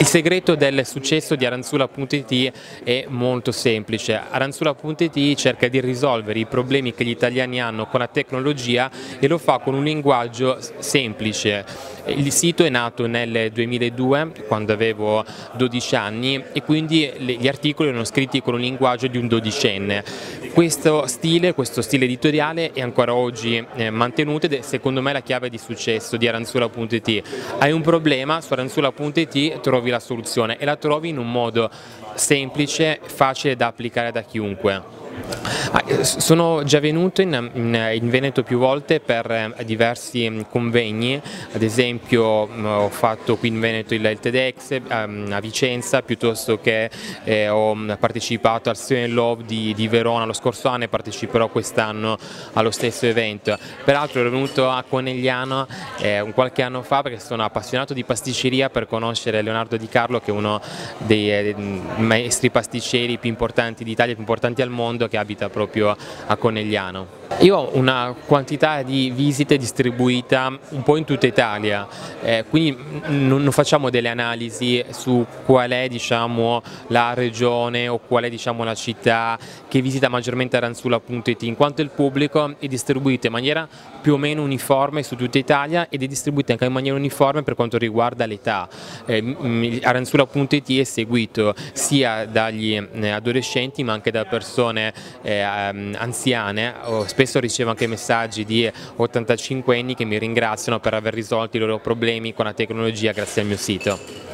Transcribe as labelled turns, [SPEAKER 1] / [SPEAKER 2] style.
[SPEAKER 1] Il segreto del successo di Aranzulla.it è molto semplice. Aranzulla.it cerca di risolvere i problemi che gli italiani hanno con la tecnologia e lo fa con un linguaggio semplice. Il sito è nato nel 2002, quando avevo 12 anni, e quindi gli articoli erano scritti con un linguaggio di un dodicenne. Questo stile editoriale è ancora oggi mantenuto ed è secondo me la chiave di successo di Aranzulla.it. Hai un problema, su Aranzulla.it trovi la soluzione e la trovi in un modo semplice, facile da applicare da chiunque. Sono già venuto in Veneto più volte per diversi convegni, ad esempio ho fatto qui in Veneto il TEDx a Vicenza, piuttosto che ho partecipato al Student Love di Verona lo scorso anno e parteciperò quest'anno allo stesso evento. Peraltro ero venuto a Conegliano qualche anno fa perché sono appassionato di pasticceria, per conoscere Leonardo Di Carlo, che è uno dei maestri pasticceri più importanti d'Italia, più importanti al mondo, che abita proprio a Conegliano. Io ho una quantità di visite distribuita un po' in tutta Italia, quindi non facciamo delle analisi su qual è, diciamo, la regione o qual è, diciamo, la città che visita maggiormente Aranzulla.it, in quanto il pubblico è distribuito in maniera più o meno uniforme su tutta Italia ed è distribuito anche in maniera uniforme per quanto riguarda l'età. Aranzulla.it è seguito sia dagli adolescenti ma anche da persone anziane. Spesso ricevo anche messaggi di 85 anni che mi ringraziano per aver risolto i loro problemi con la tecnologia grazie al mio sito.